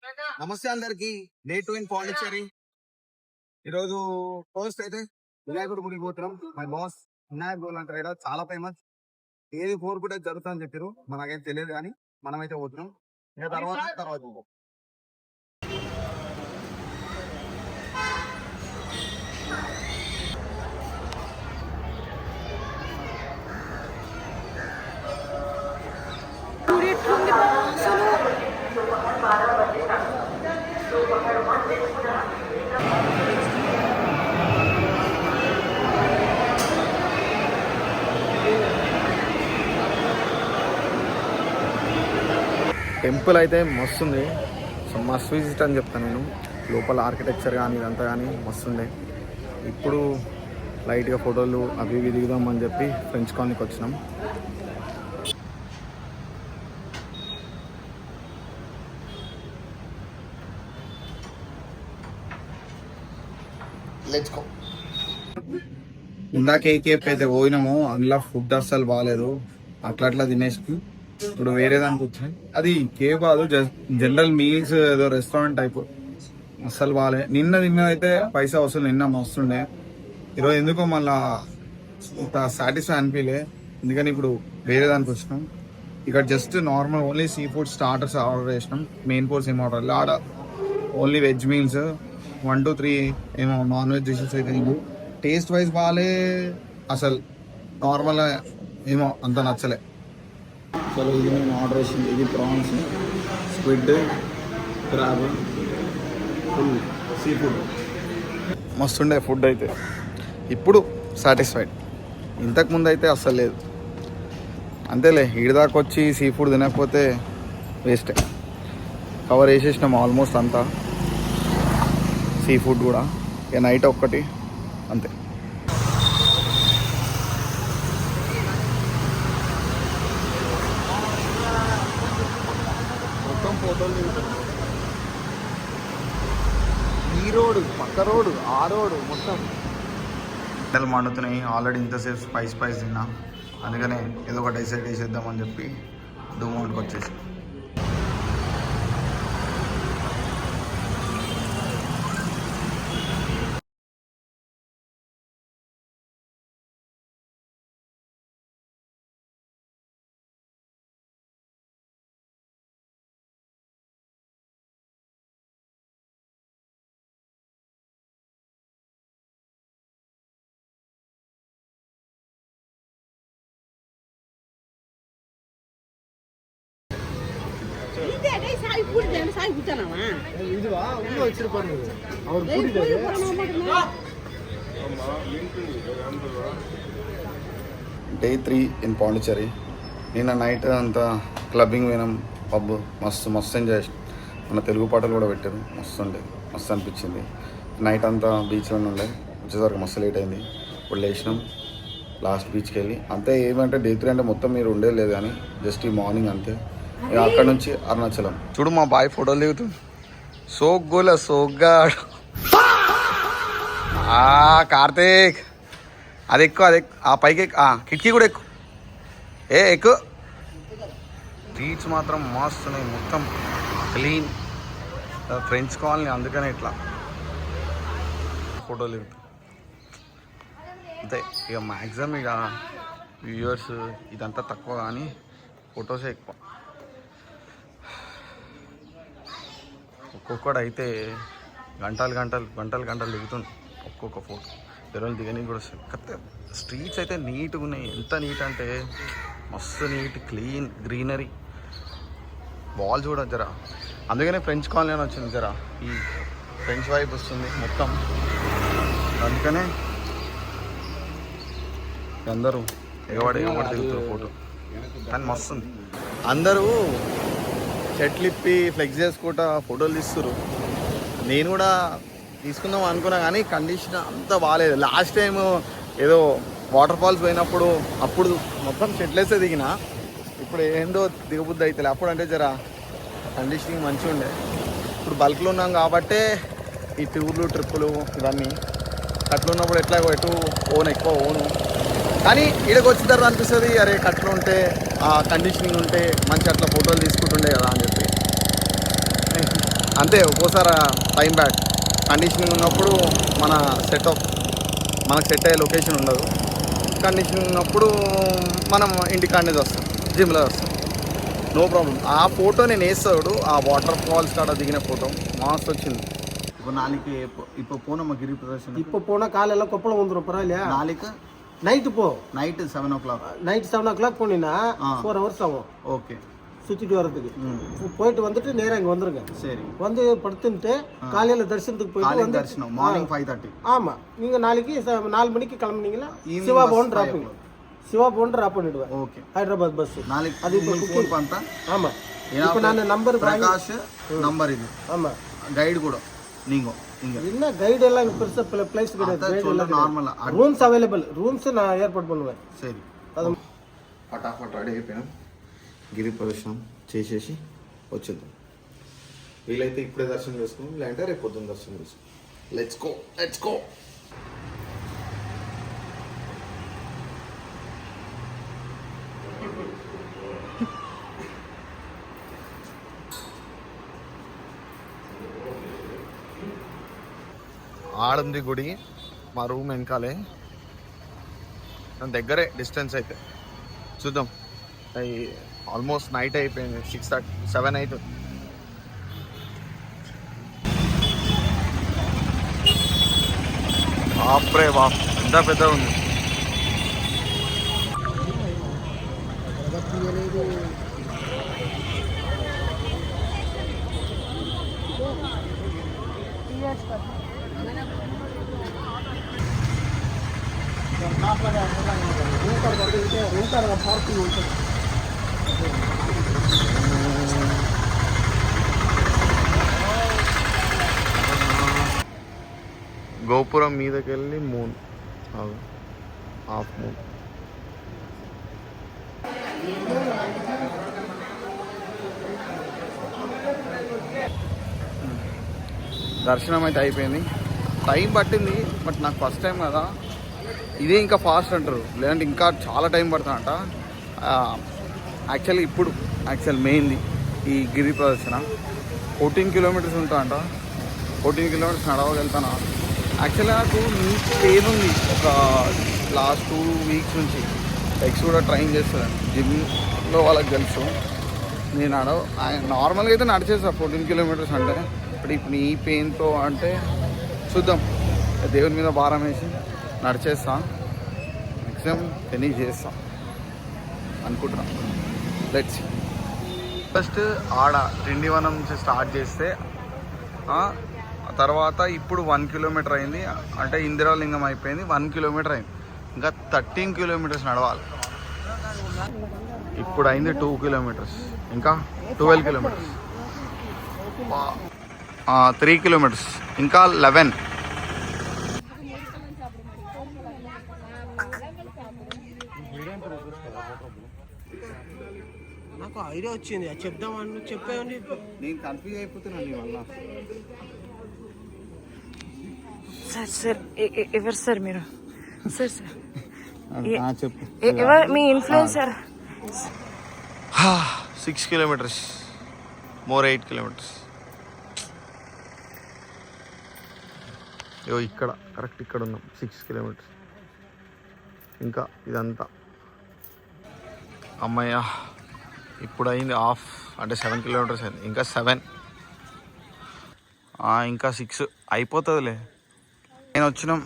నమస్తే అందరికి. Day 2 in Pondicherry. ఈరోజు ఫస్ట్ అయితే వినాయకుడు గుడికి పోతున్నాం. మై బాస్ వినాయక్ గోల్ అంటారు ఇక్కడ, చాలా ఫేమస్. ఏది కోరుకుంటే జరుగుతుందని చెప్పారు, మనకేం తెలియదు కానీ మనమైతే పోతున్నాం. ఇక తర్వాత పోతాం. టెంపుల్ అయితే మస్తుంది, మస్ట్ విజిట్ అని చెప్తాను నేను. లోపల ఆర్కిటెక్చర్ కానీ ఇదంతా కానీ మస్తుండే. ఇప్పుడు లైట్గా ఫోటోలు అవి ఇవి దిగుదామని చెప్పి ఫ్రెంచ్ కాలనీకి వచ్చినాం. Let's go. ఇందాక ఏ కేప్ అయితే పోయినామో అందులో ఫుడ్ అస్సలు బాగాలేదు, అట్లా తినేసి ఇప్పుడు వేరే దానికి వచ్చాయి. అది కేవ్ కాదు, జనరల్ మీల్స్, ఏదో రెస్టారెంట్ టైప్. అస్సలు బాగాలే. నిన్నదైతే పైసా వసూలు నిన్న మస్తుండే. ఈరోజు ఎందుకో మళ్ళా సాటిస్ఫై అనిపించలే, ఎందుకని ఇప్పుడు వేరే దానికి వచ్చినాం. ఇక్కడ just normal only sea food starters order చేసినాం. మెయిన్ కోర్స్ ఏం ఆర్డర్ ఆడ ఓన్లీ వెజ్ మీల్స్ 1 to 3 ఏమో నాన్ వెజ్ డిషెస్ అయితే. టేస్ట్ వైజ్ బాగాలే, అసలు నార్మల్ ఏమో అంత నచ్చలే. చలో ఇది నేను ఆర్డర్ చేసింది. ఇది prawns, squid, crab, full sea food. మస్తుండే ఫుడ్ అయితే. ఇప్పుడు సాటిస్ఫైడ్. ఇంతకుముందు అయితే అస్సలు లేదు. అంతేలే, ఈడదాకా వచ్చి సీ ఫుడ్ తినకపోతే వేస్టే. కవర్ వేసేసినాం ఆల్మోస్ట్ అంతా, సీ ఫుడ్ కూడా. ఇక నైట్ ఒక్కటి అంతే. మొత్తం ఫోటోలు ఈ రోడ్డు, పక్క రోడ్డు, ఆ రోడ్డు మొత్తం ఎండలు మండుతున్నాయి. ఆల్రెడీ ఇంతసేపు స్పైస్ తిన్నా, అందుకనే ఏదో ఒక డిసైడ్ చేసేద్దామని చెప్పి డూమౌంట్కి వచ్చేసి. Day 3 in Pondicherry. నిన్న నైట్ అంతా క్లబ్బింగ్ పోయినాం, పబ్. మస్తు ఎంజాయ్ చేసినాం. మన తెలుగు పాటలు కూడా పెట్టారు, మస్తు అనిపించింది. నైట్ అంతా బీచ్లోనే ఉండే, వచ్చేసరికి మస్తు లేట్ అయింది. ఇప్పుడు లేచినాం, లాస్ట్ బీచ్కి వెళ్ళి అంతే. ఏమంటే డే 3 అంటే మొత్తం మీరు ఉండేది లేదు కానీ జస్ట్ ఈ మార్నింగ్ అంతే. అక్కడ నుంచి అరుణాచలం. చూడు మా బాయ్ ఫోటోలు దిగుతుంది. సోగ్గా కార్తీక్, అది ఎక్కువ, ఆ పైకి కిటికీ కూడా ఎక్కువ. ఎక్కువ బీచ్ మాత్రం మస్తున్నాయి, మొత్తం క్లీన్. ఫ్రెంచ్ కాలనీ, అందుకనే ఇట్లా ఫోటోలు దిగుతాయి అంతే. ఇక మ్యాక్సిమం ఇక వ్యూవర్స్ ఇదంతా తక్కువ కానీ ఫొటోసే ఎక్కువ. ఒక్కొక్కడు అయితే గంటలు దిగుతుంది ఒక్కొక్క ఫోటో. ఎవరైనా దిగని కూడా కాకపోతే స్ట్రీట్స్ అయితే నీట్గా ఉన్నాయి. ఎంత నీట్ అంటే మస్తు నీట్, క్లీన్, గ్రీనరీ. వాల్స్ కూడా జరా, అందుకనే ఫ్రెంచ్ కాలనీ అని వచ్చింది. జరా ఈ ఫ్రెంచ్ వైబ్ వస్తుంది మొత్తం, అందుకనే అందరూ ఎగబడి దిగుతారు ఫోటో. కానీ మస్తు ఉంది. అందరూ చెట్లు ఇప్పి ఫ్లెక్స్ చేసుకుంటా ఫోటోలు తీస్తారు. నేను కూడా తీసుకుందాం అనుకున్నా కానీ కండిషన్ అంత బాగాలేదు. లాస్ట్ టైం ఏదో వాటర్ ఫాల్స్ పోయినప్పుడు అప్పుడు మొత్తం చెట్లేసే దిగిన. ఇప్పుడు ఏందో దిగబుద్ధి అవుతుంది. అప్పుడు అంటే జర కండిషనింగ్ మంచిగా ఉండే. ఇప్పుడు బల్క్లో ఉన్నాం కాబట్టే ఈ టూర్లు, ట్రిప్పులు ఇవన్నీ. కట్లు ఉన్నప్పుడు ఎట్లా ఎక్కువ ఓను. కానీ ఈడకి వచ్చిన తర్వాత అనిపిస్తుంది, అరే కట్లు ఉంటే, కండిషనింగ్ ఉంటే మంచి అట్లా ఫోటోలు తీసుకుంటుండే కదా అని చెప్పి. అంతే ఒక్కోసారి టైం బ్యాక్ కండిషనింగ్ ఉన్నప్పుడు మనకు సెట్ అయ్యే లొకేషన్ ఉండదు. కండిషనింగ్ ఉన్నప్పుడు మనం ఇంటికాడనే వస్తాం, జిమ్లో వస్తాం, నో ప్రాబ్లం. ఆ ఫోటో నేను వేస్తాడు, ఆ వాటర్ ఫాల్స్ కాడ దిగిన ఫోటో మాస్ వచ్చింది. இப்போ நாளைக்கு இப்போ போனோம் கிரி பிரதர்ஷன். இப்போ போனால் காலையில் கொப்பளம் வந்துடும், பரவாயில்லையா? நாளைக்கு நைட்டு போ, நைட்டு 7 o'clock. நைட்டு 7 o'clock போனீங்கன்னா 4 hours ஆகும். ஓகே, சுற்றிட்டு வரதுக்கு. போயிட்டு வந்துட்டு நேராக இங்கே வந்துருங்க. சரி, வந்து படுத்துட்டு காலையில் தரிசனத்துக்கு போயிட்டு வந்து தரிசனம் மார்னிங் 5:30. ஆமாம், நீங்கள் நாளைக்கு 4 மணிக்கு கிளம்புனீங்களா சிவா பவன் ட்ராப்பிங், சிவா பவன் ட்ராப் பண்ணிவிடுவேன். ஓகே, ஹைதராபாத் பஸ் நாளைக்கு. அது இப்போ ஃபோன் பண்ணிட்டா? ஆமாம், இப்போ நான் நம்பர் பிரகாஷ் நம்பர் இது. ஆமாம், கைடு கூட நீங்கள் இங்கே என்ன கைடு எல்லாம் பெருசாக பிளேஸ் கிடையாது, நார்மலாக రూమ్స్ అవైలబుల్, రూమ్స్ నా ఏర్పాటు பண்ணுவேன். సరే, ఫటాఫట్ రెడీ అయిపోయాం, గిరి ప్రదర్శనం చేసేసి వచ్చేద్దాం. వీలైతే ఇప్పుడే దర్శనం చేసుకుని, లేదంటే రేపు పొద్దున్న దర్శనం చేసుకుని. Let's go. ఆడుంది గుడి, మా రూమ్ వెనకాలే, దగ్గరే డిస్టెన్స్ అయితే. చూద్దాం, ఆల్మోస్ట్ నైట్ అయిపోయింది, 6:30 7 అవుతుంది. బాప్రే బాప్, ఎంత పెద్దగా ఉంది. పార్కింగ్ ఉంటుంది. గోపురం మీదకి వెళ్ళి మూన్, హాఫ్ మూన్. దర్శనం అయితే అయిపోయింది. టైం పట్టింది, బట్ నాకు ఫస్ట్ టైం కదా, ఇదే ఇంకా ఫాస్ట్ అంటారు, లేదంటే ఇంకా చాలా టైం పడుతుందంట. యాక్చువల్ మెయిన్ది ఈ గిరి ప్రదర్శన 14 కిలోమీటర్స్ ఉంటుందంట. 14 కిలోమీటర్స్ నడవగలుగుతాను. యాక్చువల్గా నాకు నీ పెయిన్ ఉంది ఒక లాస్ట్ 2 weeks నుంచి. ఎక్స్ కూడా ట్రైన్ చేస్తాను జిమ్లో, వాళ్ళకి తెలుసు. నేను నార్మల్గా అయితే నడిచేస్తాను 14 కిలోమీటర్స్ అంటే, బట్ ఇప్పుడు ఈ పెయిన్తో అంటే చూద్దాం, దేవుని మీద భారం వేసి నడిచేస్తా, మ్యాక్సిమం ఫినిష్ చేస్తా అనుకుంటున్నా. లెట్స్ ఫస్ట్ ఆడ తిండివనం నుంచి స్టార్ట్ చేస్తే, తర్వాత ఇప్పుడు 1 kilometer అయింది, అంటే ఇందిరాలింగం అయిపోయింది, 1 kilometer అయింది, ఇంకా 13 kilometers నడవాలి. ఇప్పుడు అయింది 2 kilometers, ఇంకా 12 kilometers, 3 kilometers, ఇంకా 11. నాకు ఐడియా వచ్చింది, చెప్దామని చెప్పేయండి. నేను కన్ఫ్యూజ్ అయిపోతున్నాను నీ వల్ల. సార్ ఎవరు సార్ మీరు? సార్ చెప్పు, ఎవరు మీ ఇన్ఫ్లుయెన్సర్? 6 kilometers, more 8 kilometers. ఇక్కడ కరెక్ట్ ఇక్కడ ఉన్నాం, 6 kilometers. ఇంకా ఇదంతా అమ్మయ్య, ఇప్పుడు అయింది హాఫ్, అంటే 7 kilometers అయింది, ఇంకా 7, ఇంకా 6 అయిపోతుందిలే. నేను వచ్చినాం,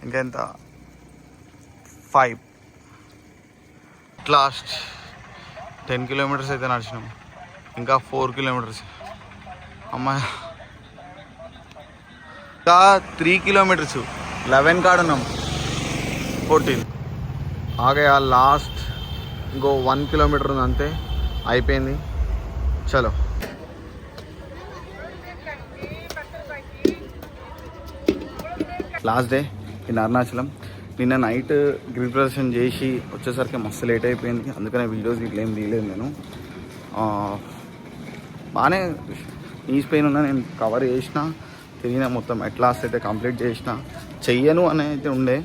ఇంకా ఎంత 5, లాస్ట్ 10 kilometers అయితే నడిచినాం, ఇంకా 4 kilometers. అమ్మాయి, ఇంకా 3 kilometers, 11 కాడ ఉన్నాం, 14 ఆగే. లాస్ట్ ఇంకో 1 kilometer ఉంది, అంతే అయిపోయింది. చలో, లాస్ట్ డే ఇన్ అరుణాచలం. నిన్న నైట్ గిరి ప్రదర్శన చేసి వచ్చేసరికి మస్తు లేట్ అయిపోయింది, అందుకనే వీడియోస్ ఇట్లా ఏం తీయలేదు నేను. బాగానే నీస్ పెయిన్ ఉన్నా, నేను కవర్ చేసిన, తిరిగిన మొత్తం ఎట్లాస్ట్ అయితే కంప్లీట్ చేసిన. చెయ్యను అని అయితే ఉండే,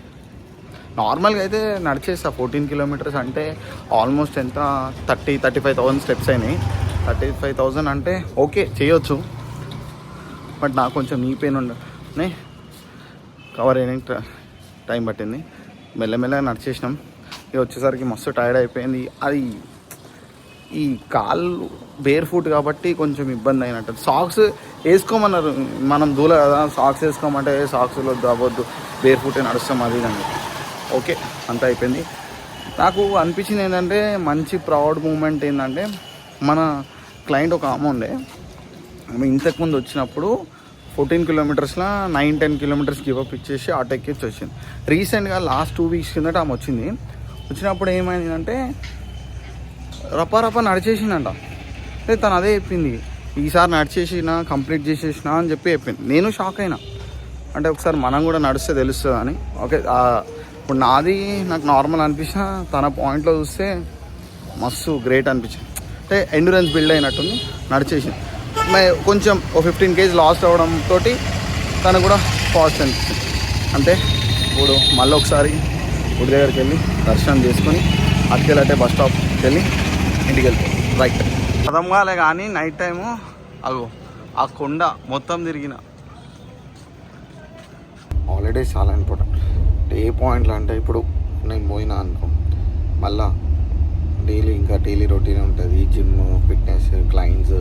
నార్మల్గా అయితే నడిచేస్తా. 14 kilometers అంటే ఆల్మోస్ట్ ఎంత 30,000-35,000 steps అయినాయి. 35,000 అంటే ఓకే చేయొచ్చు, బట్ నాకు కొంచెం నీ పెయిన్ ఉండనే కవర్ అయ్యడానికి టైం పట్టింది. మెల్లమెల్లగా నడిచేసినాం. ఇక వచ్చేసరికి మస్తు టైర్డ్ అయిపోయింది. అది ఈ కాళ్ళు బేర్ ఫుట్ కాబట్టి కొంచెం ఇబ్బంది అయినట్టు. సాక్స్ వేసుకోమన్నారు, మనం దూల కదా, సాక్స్ వేసుకోమంటే సాక్స్లో అవ్వద్దు, బేర్ ఫుట్ నడుస్తాం అది కానీ. ఓకే అంతా అయిపోయింది. నాకు అనిపించింది ఏంటంటే మంచి ప్రౌడ్ మూమెంట్ ఏంటంటే, మన క్లయింట్ ఒక ఆమె ఉండే, ఆమె ఇంతకుముందు వచ్చినప్పుడు 14 కిలోమీటర్స్లో 9-10 కిలోమీటర్స్ గివప్ ఇచ్చేసి ఆటో ఎక్కించి వచ్చింది. రీసెంట్గా లాస్ట్ 2 వీక్స్ కిందట ఆమె వచ్చింది. వచ్చినప్పుడు ఏమైందంటే రపా నడిచేసిందంట. అంటే తను అదే చెప్పింది, ఈసారి నడిచేసిన కంప్లీట్ చేసేసిన అని చెప్పి చెప్పింది. నేను షాక్ అయినా, అంటే ఒకసారి మనం కూడా నడిస్తే తెలుస్తుంది అని. ఓకే ఇప్పుడు నాది నాకు నార్మల్ అనిపించిన, తన పాయింట్లో చూస్తే మస్తు గ్రేట్ అనిపించింది. అంటే ఎండ్యూరెన్స్ బిల్డ్ అయినట్టుంది, నడిచేసింది. కొంచెం 15 kg లాస్ట్ అవ్వడంతో తను కూడా ఫాస్ట్ అనిపించింది. అంటే ఇప్పుడు మళ్ళీ ఒకసారి గుడి దగ్గరికి వెళ్ళి దర్శనం చేసుకొని అటుకెళ్ళటే బస్ స్టాప్కి వెళ్ళి ఇంటికి వెళ్తాం. రైట్ అర్థం కాలే కానీ నైట్ టైము అగో ఆ కొండ మొత్తం తిరిగిన. హాలిడేస్ చాలా ఇంపార్టెంట్. ఏ పాయింట్లు అంటే ఇప్పుడు నేను పోయినా అనుకో, మళ్ళా డైలీ రొటీన్ ఉంటుంది. జిమ్, ఫిట్నెస్, క్లయింట్స్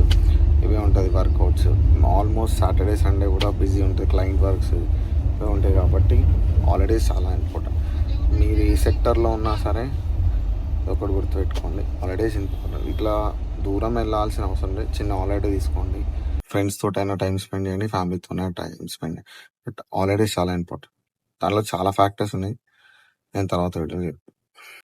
ఇవే ఉంటుంది, వర్కౌట్స్. ఆల్మోస్ట్ సాటర్డే సండే కూడా బిజీ ఉంటుంది, క్లయింట్ వర్క్స్ ఇవే ఉంటాయి. కాబట్టి హాలిడేస్ చాలా ఇంపార్టెంట్. మీరు ఏ సెక్టర్లో ఉన్నా సరే ఒకటి గుర్తుపెట్టుకోండి, హాలిడేస్ ఇంపార్టెంట్. ఇట్లా దూరం వెళ్ళాల్సిన అవసరం లేదు, చిన్న హాలిడే తీసుకోండి. ఫ్రెండ్స్ తోటైనా టైం స్పెండ్ చేయండి, ఫ్యామిలీతోనే టైం స్పెండ్ చేయండి. బట్ హాలిడేస్ చాలా ఇంపార్టెంట్. దానిలో చాలా ఫ్యాక్టర్స్ ఉన్నాయి, నేను తర్వాత వీడియో